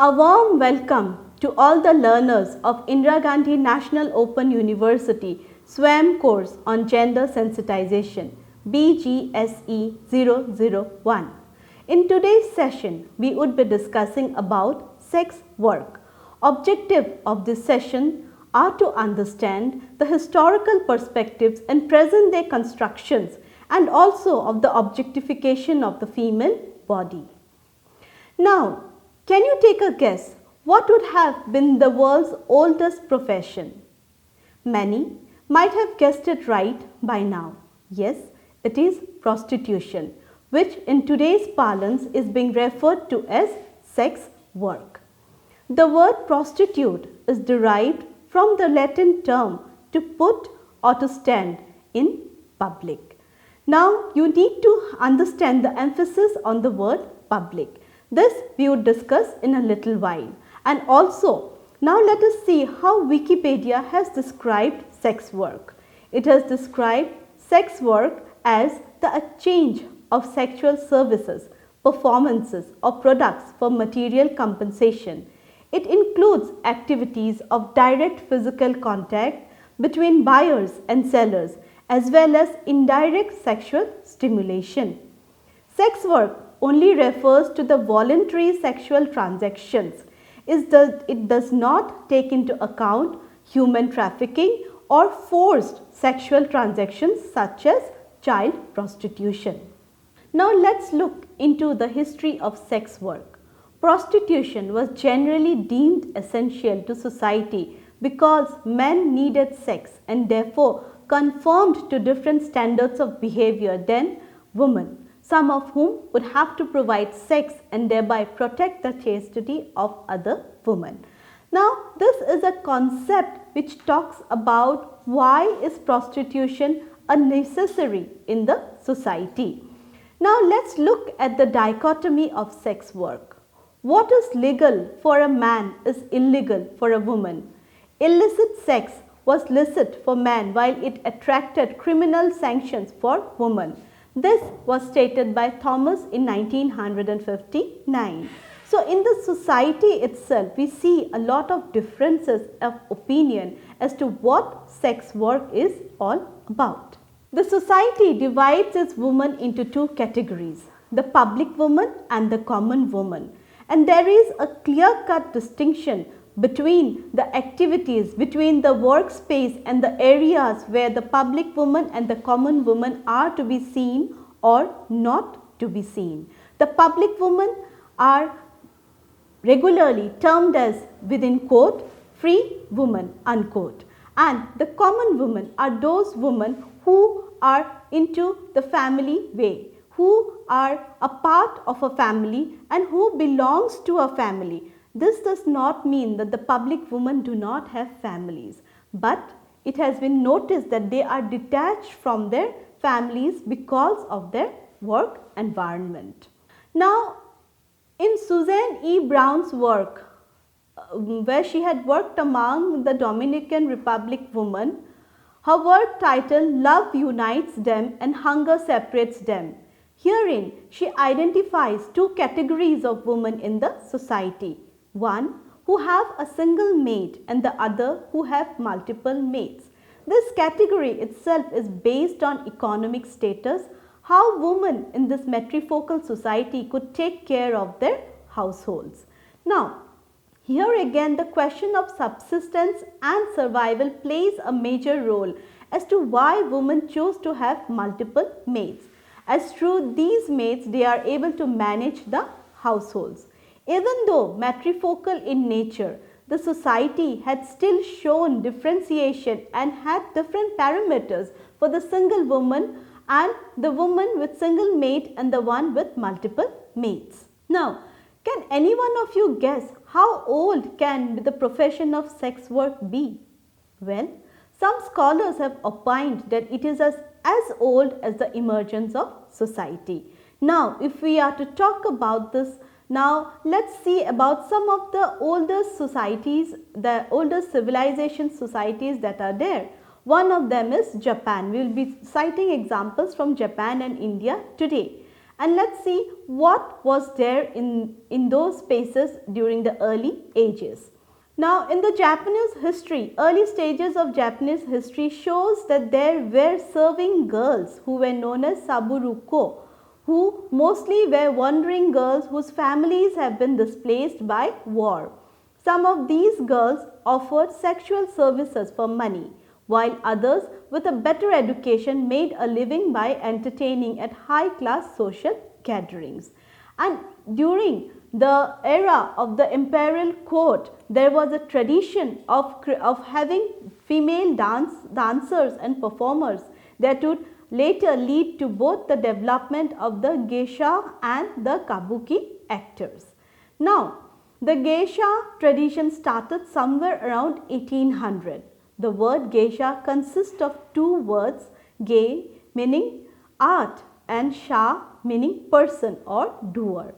A warm welcome to all the learners of Indira Gandhi National Open University SWAM course on Gender Sensitization BGSE 001. In today's session, we would be discussing about sex work. Objective of this session are to understand the historical perspectives and present day constructions and also of the objectification of the female body. Now, can you take a guess what would have been the world's oldest profession? Many might have guessed it right by now. Yes, it is prostitution, which in today's parlance is being referred to as sex work. The word prostitute is derived from the Latin term to put or to stand in public. Now, you need to understand the emphasis on the word public. This we would discuss in a little while. And also, now let us see how Wikipedia has described sex work. It has described sex work as the exchange of sexual services, performances or products for material compensation. It includes activities of direct physical contact between buyers and sellers as well as indirect sexual stimulation. Sex work only refers to the voluntary sexual transactions. It does not take into account human trafficking or forced sexual transactions such as child prostitution. Now let's look into the history of sex work. Prostitution was generally deemed essential to society because men needed sex and therefore conformed to different standards of behavior than women, some of whom would have to provide sex and thereby protect the chastity of other women. Now, this is a concept which talks about why is prostitution a necessary in the society. Now, let's look at the dichotomy of sex work. What is legal for a man is illegal for a woman. Illicit sex was licit for men while it attracted criminal sanctions for women. This was stated by Thomas in 1959. So, in the society itself, we see a lot of differences of opinion as to what sex work is all about. The society divides its women into two categories, the public woman and the common woman. And there is a clear-cut distinction between the activities, between the workspace and the areas where the public woman and the common woman are to be seen or not to be seen. The public women are regularly termed as within quote free women unquote, and the common women are those women who are into the family way, who are a part of a family and who belongs to a family. This does not mean that the public women do not have families, but it has been noticed that they are detached from their families because of their work environment. Now, in Susan E. Brown's work, where she had worked among the Dominican Republic women, her work titled Love Unites Them and Hunger Separates Them. Herein, she identifies two categories of women in the society. One who have a single mate and the other who have multiple mates. This category itself is based on economic status, how women in this matrifocal society could take care of their households. Now, here again the question of subsistence and survival plays a major role as to why women choose to have multiple mates, as through these mates they are able to manage the households. Even though matrifocal in nature, the society had still shown differentiation and had different parameters for the single woman and the woman with single mate and the one with multiple mates. Now, can any one of you guess how old can the profession of sex work be? Well, some scholars have opined that it is as old as the emergence of society. Now, if we are to talk about this, now let's see about some of the oldest societies, the oldest civilization societies that are there. One of them is Japan. We will be citing examples from Japan and India today. And let's see what was there in those spaces during the early ages. Now, in the Japanese history, early stages of Japanese history shows that there were serving girls who were known as saburuko, who mostly were wandering girls whose families have been displaced by war. Some of these girls offered sexual services for money, while others with a better education made a living by entertaining at high-class social gatherings. And during the era of the imperial court, there was a tradition of having female dancers and performers that would later lead to both the development of the geisha and the kabuki actors. Now, the geisha tradition started somewhere around 1800. The word geisha consists of two words, ge meaning art and sha meaning person or doer.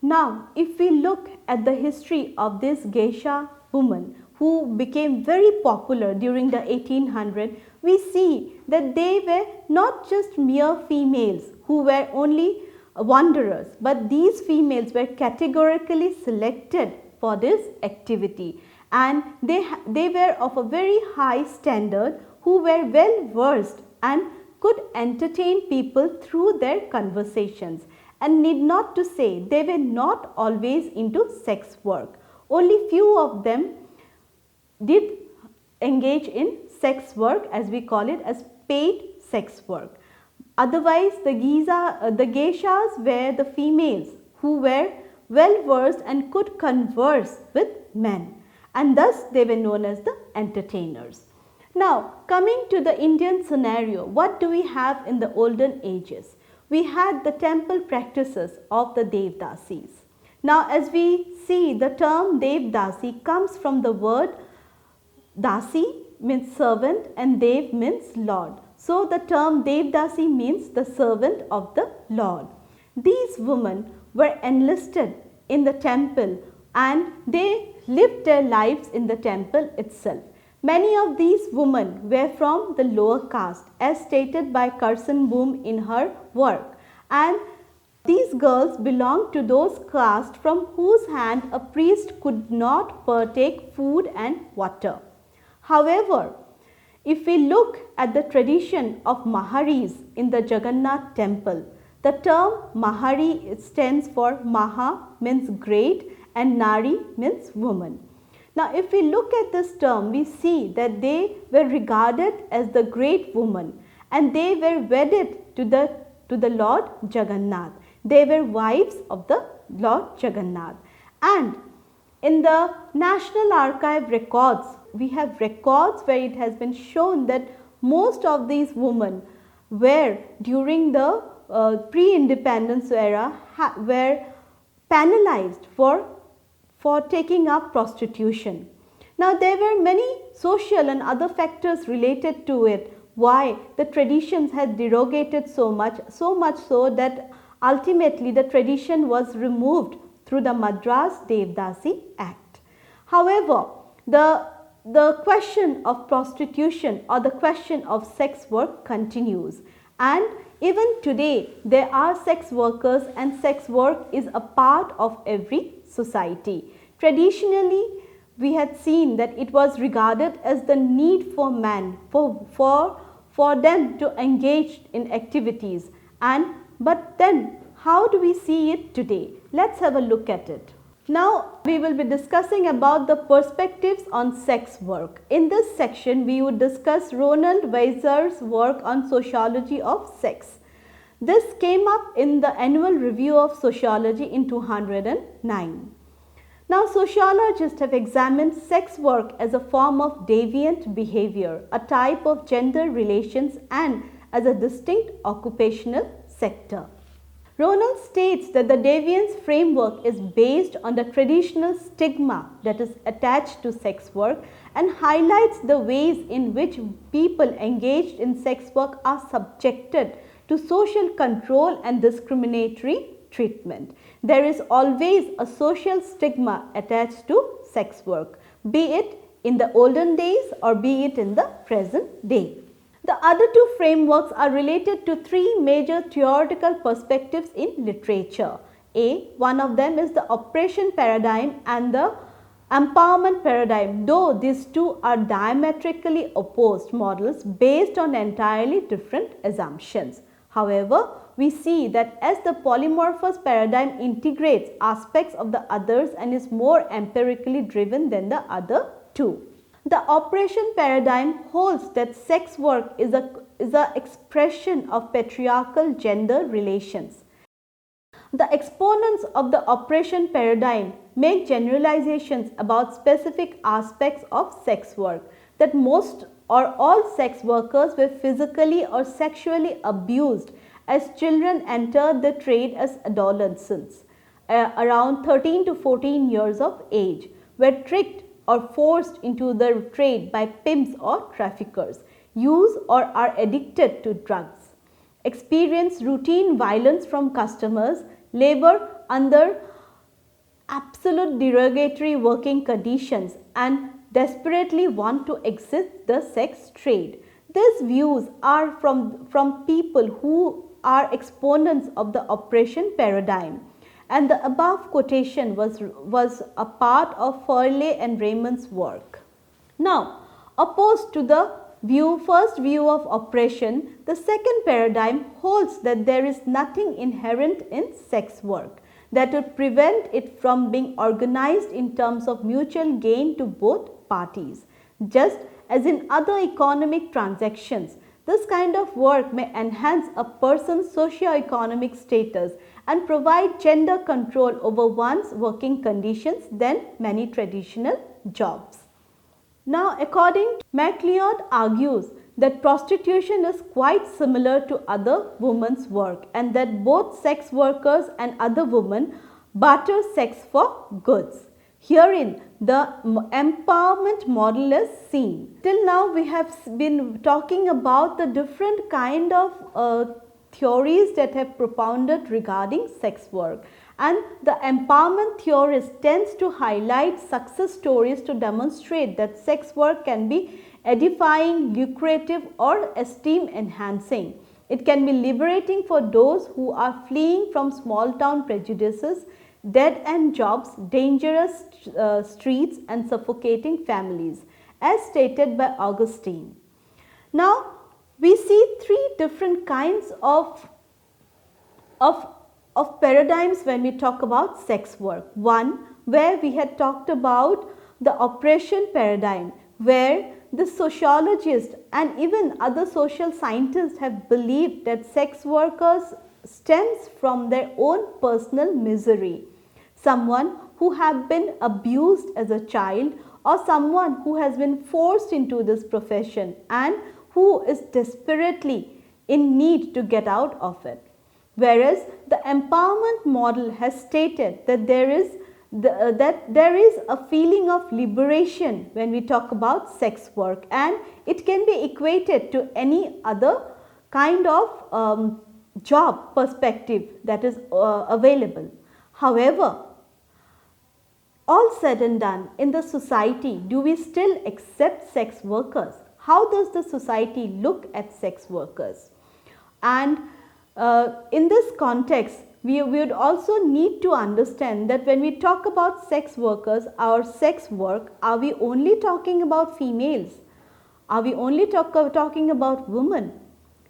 Now, if we look at the history of this geisha woman who became very popular during the 1800s, we see that they were not just mere females who were only wanderers, but these females were categorically selected for this activity, and they were of a very high standard, who were well versed and could entertain people through their conversations. And need not to say, they were not always into sex work. Only few of them did engage in sex work, as we call it, as paid sex work. Otherwise, the geishas were the females who were well versed and could converse with men, and thus they were known as the entertainers. Now, coming to the Indian scenario, what do we have in the olden ages? We had the temple practices of the Devdasis. Now, as we see, the term Devdasi comes from the word Dasi means servant and Dev means Lord. So, the term Devdasi means the servant of the Lord. These women were enlisted in the temple and they lived their lives in the temple itself. Many of these women were from the lower caste, as stated by Carson Boom in her work, and these girls belonged to those castes from whose hand a priest could not partake food and water. However, if we look at the tradition of Maharis in the Jagannath temple, the term Mahari stands for Maha means great and Nari means woman. Now, if we look at this term, we see that they were regarded as the great woman and they were wedded to the Lord Jagannath. They were wives of the Lord Jagannath. And in the National Archive records, we have records where it has been shown that most of these women were during the pre-independence era were penalized for taking up prostitution. Now, there were many social and other factors related to it, why the traditions had derogated so much so that ultimately the tradition was removed through the Madras Devdasi Act. However, the question of prostitution or the question of sex work continues, and even today there are sex workers and sex work is a part of every society. Traditionally, we had seen that it was regarded as the need for man for them to engage in activities, but then how do we see it today? Let's have a look at it. Now, we will be discussing about the perspectives on sex work. In this section, we would discuss Ronald Weiser's work on sociology of sex. This came up in the Annual Review of Sociology in 2009. Now, sociologists have examined sex work as a form of deviant behavior, a type of gender relations, and as a distinct occupational sector. Ronald states that the deviance framework is based on the traditional stigma that is attached to sex work and highlights the ways in which people engaged in sex work are subjected to social control and discriminatory treatment. There is always a social stigma attached to sex work, be it in the olden days or be it in the present day. The other two frameworks are related to three major theoretical perspectives in literature. One of them is the oppression paradigm and the empowerment paradigm, though these two are diametrically opposed models based on entirely different assumptions. However, we see that as the polymorphous paradigm integrates aspects of the others and is more empirically driven than the other two. The oppression paradigm holds that sex work is a expression of patriarchal gender relations. The exponents of the oppression paradigm make generalizations about specific aspects of sex work, that most or all sex workers were physically or sexually abused as children entered the trade as adolescents, around 13 to 14 years of age, were tricked or forced into the trade by pimps or traffickers, use or are addicted to drugs, experience routine violence from customers, labor under absolute derogatory working conditions, and desperately want to exit the sex trade. These views are from people who are exponents of the oppression paradigm, and the above quotation was a part of Farley and Raymond's work. Now, opposed to the first view of oppression, the second paradigm holds that there is nothing inherent in sex work that would prevent it from being organized in terms of mutual gain to both parties. Just as in other economic transactions, this kind of work may enhance a person's socio-economic status and provide gender control over one's working conditions than many traditional jobs. Now, according to MacLeod argues that prostitution is quite similar to other women's work and that both sex workers and other women barter sex for goods. Herein, the empowerment model is seen. Till now, we have been talking about the different kind of theories that have propounded regarding sex work, and the empowerment theorist tends to highlight success stories to demonstrate that sex work can be edifying, lucrative or esteem enhancing. It can be liberating for those who are fleeing from small town prejudices, dead end jobs, dangerous streets and suffocating families, as stated by Augustine. Now, we see three different kinds of paradigms when we talk about sex work. One, where we had talked about the oppression paradigm, where the sociologists and even other social scientists have believed that sex workers stems from their own personal misery. Someone who have been abused as a child or someone who has been forced into this profession and who is desperately in need to get out of it. Whereas the empowerment model has stated that there is a feeling of liberation when we talk about sex work, and it can be equated to any other kind of job perspective that is available. However, all said and done, in the society, do we still accept sex workers? How does the society look at sex workers? And in this context, we would also need to understand that when we talk about sex workers or sex work, are we only talking about females? Are we only talking about women?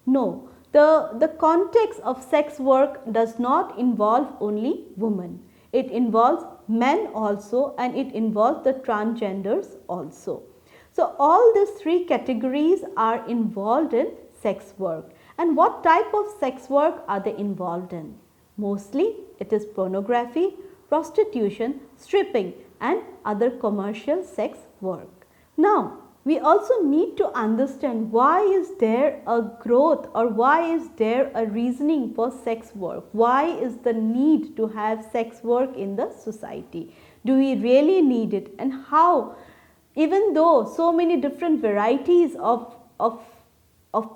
No, the context of sex work does not involve only women. It involves men also, and it involves the transgenders also. So, all these three categories are involved in sex work. And what type of sex work are they involved in? Mostly it is pornography, prostitution, stripping and other commercial sex work. Now, we also need to understand why is there a growth or why is there a reasoning for sex work? Why is the need to have sex work in the society? Do we really need it, and how, even though so many different varieties of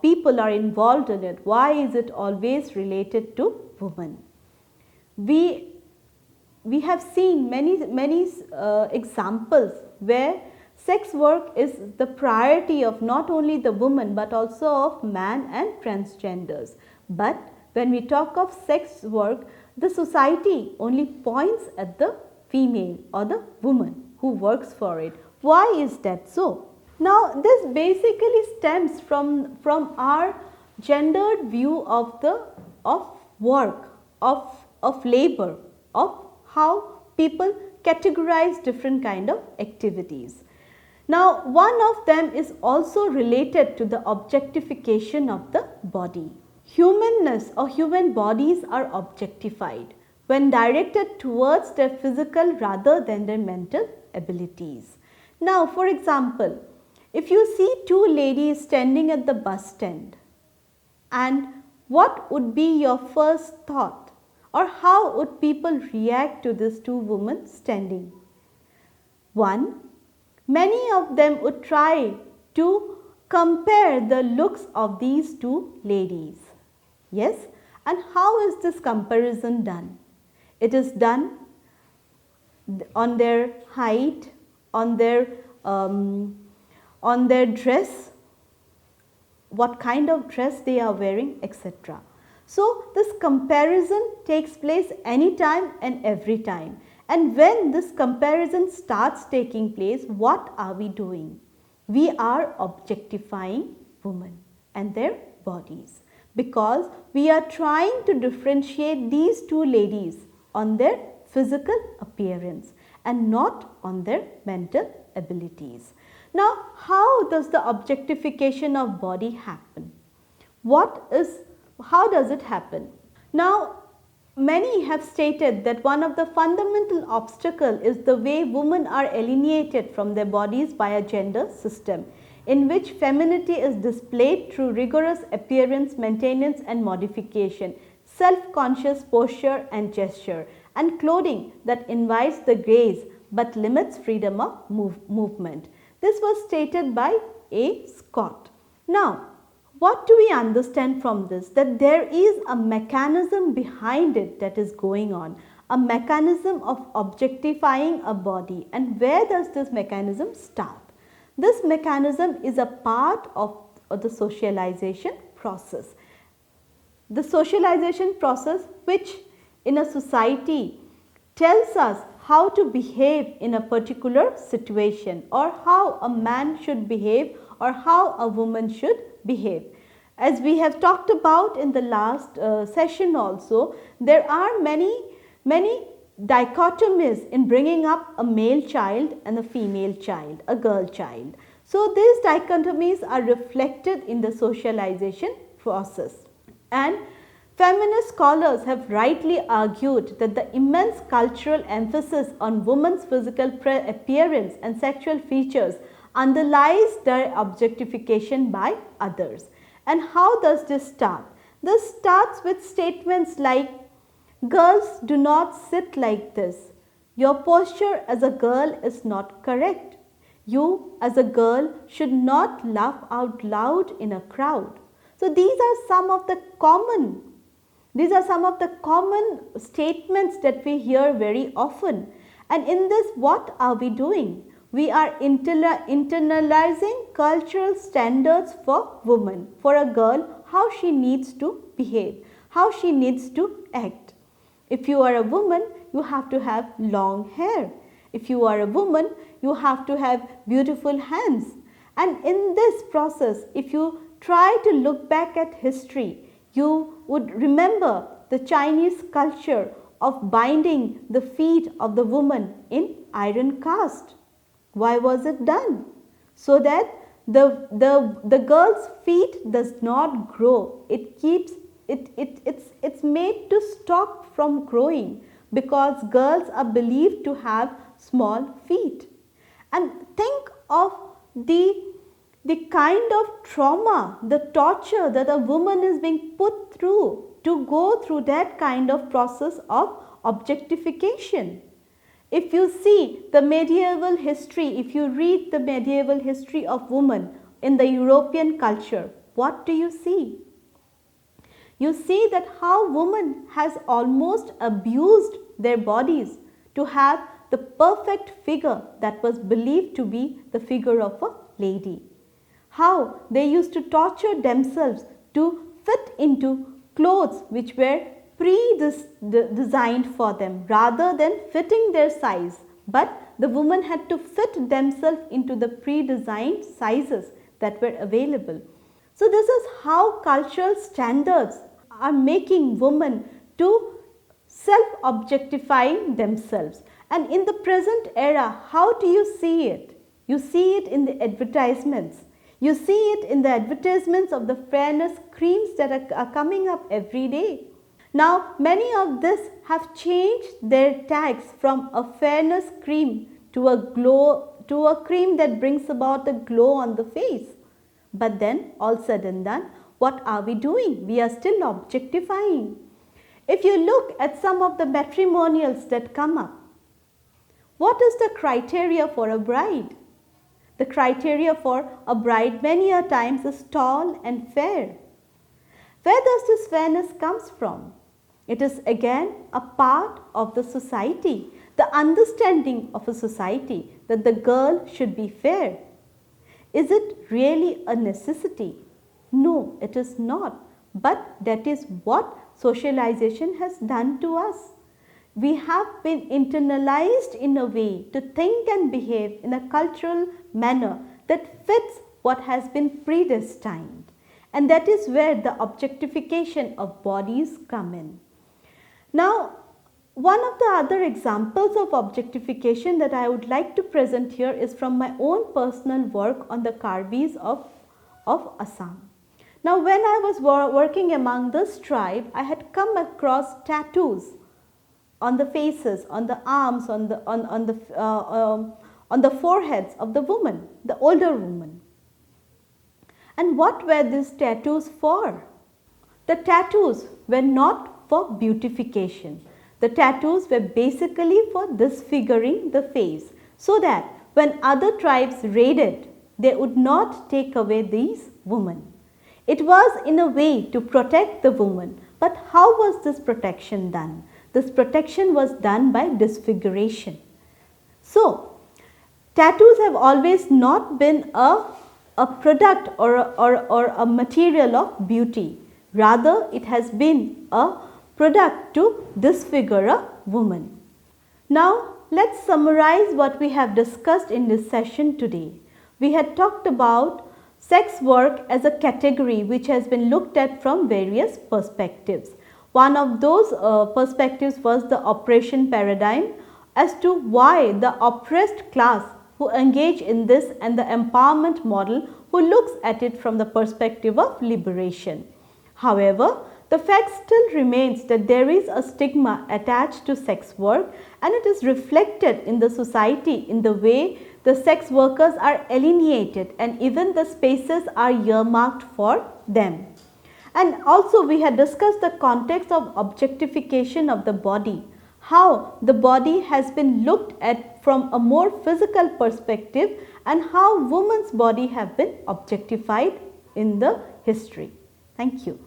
people are involved in it, why is it always related to women? We have seen many examples where sex work is the priority of not only the woman but also of man and transgenders. But when we talk of sex work, the society only points at the female or the woman who works for it. Why is that so? Now this basically stems from our gendered view of work, of labor, of how people categorize different kind of activities. Now one of them is also related to the objectification of the body. Humanness or human bodies are objectified when directed towards their physical rather than their mental abilities. Now for example, if you see two ladies standing at the bus stand, and what would be your first thought, or how would people react to these two women standing? One, many of them would try to compare the looks of these two ladies. Yes, and how is this comparison done? It is done on their height, on their dress, what kind of dress they are wearing, etc. So this comparison takes place anytime and every time. And when this comparison starts taking place, what are we doing? We are objectifying women and their bodies, because we are trying to differentiate these two ladies on their physical appearance and not on their mental abilities. Now, how does the objectification of body happen? How does it happen? Now, many have stated that one of the fundamental obstacles is the way women are alienated from their bodies by a gender system, in which femininity is displayed through rigorous appearance, maintenance and modification, self-conscious posture and gesture, and clothing that invites the gaze but limits freedom of movement. This was stated by A. Scott. Now, what do we understand from this? That there is a mechanism behind it that is going on, a mechanism of objectifying a body. And where does this mechanism start? This mechanism is a part of the socialization process. The socialization process which in a society tells us how to behave in a particular situation, or how a man should behave, or how a woman should behave. As we have talked about in the last session also, there are many dichotomies in bringing up a male child and a female child, a girl child. So these dichotomies are reflected in the socialization process, and feminist scholars have rightly argued that the immense cultural emphasis on women's physical appearance and sexual features underlies their objectification by others. And how does this start? This starts with statements like, "Girls do not sit like this. Your posture as a girl is not correct. You as a girl should not laugh out loud in a crowd." So these are some of the common statements that we hear very often. And in this, what are we doing? We are internalizing cultural standards for women, for a girl, how she needs to behave, how she needs to act. If you are a woman, you have to have long hair. If you are a woman, you have to have beautiful hands. And in this process, if you try to look back at history, you would remember the Chinese culture of binding the feet of the woman in iron cast. Why was it done? So that the girl's feet does not grow. It's made to stop from growing, because girls are believed to have small feet. And think of the kind of trauma, the torture that a woman is being put through to go through that kind of process of objectification. If you see the medieval history, if you read the medieval history of women in the European culture, what do you see? You see that how women has almost abused their bodies to have the perfect figure that was believed to be the figure of a lady. How they used to torture themselves to fit into clothes which were pre-designed for them rather than fitting their size, but the woman had to fit themselves into the pre-designed sizes that were available. So this is how cultural standards are making women to self-objectifying themselves. And in the present era, how do you see it? You see it in the advertisements. You see it in the advertisements of the fairness creams that are coming up every day. Now, many of this have changed their tags from a fairness cream to a cream that brings about a glow on the face. But then, all said and done, what are we doing? We are still objectifying. If you look at some of the matrimonials that come up, what is the criteria for a bride? The criteria for a bride many a times is tall and fair. Where does this fairness comes from? It is again a part of the society, the understanding of a society that the girl should be fair. Is it really a necessity? No, it is not. But that is what socialization has done to us. We have been internalized in a way to think and behave in a cultural manner that fits what has been predestined. And that is where the objectification of bodies come in. Now, one of the other examples of objectification that I would like to present here is from my own personal work on the Karbis of Assam. Now, when I was working among this tribe, I had come across tattoos on the faces, on the arms, on the foreheads of the woman, the older woman. And what were these tattoos for? The tattoos were not for beautification. The tattoos were basically for disfiguring the face so that when other tribes raided, they would not take away these women. It was in a way to protect the woman, but how was this protection done? This protection was done by disfiguration. So, tattoos have always not been a product or a material of beauty. Rather, it has been a product to disfigure a woman. Now, let's summarize what we have discussed in this session today. We had talked about sex work as a category which has been looked at from various perspectives. One of those perspectives was the oppression paradigm as to why the oppressed class who engage in this and the empowerment model who looks at it from the perspective of liberation. However, the fact still remains that there is a stigma attached to sex work and it is reflected in the society in the way the sex workers are alienated and even the spaces are earmarked for them. And also we had discussed the context of objectification of the body, how the body has been looked at from a more physical perspective and how women's body have been objectified in the history. Thank you.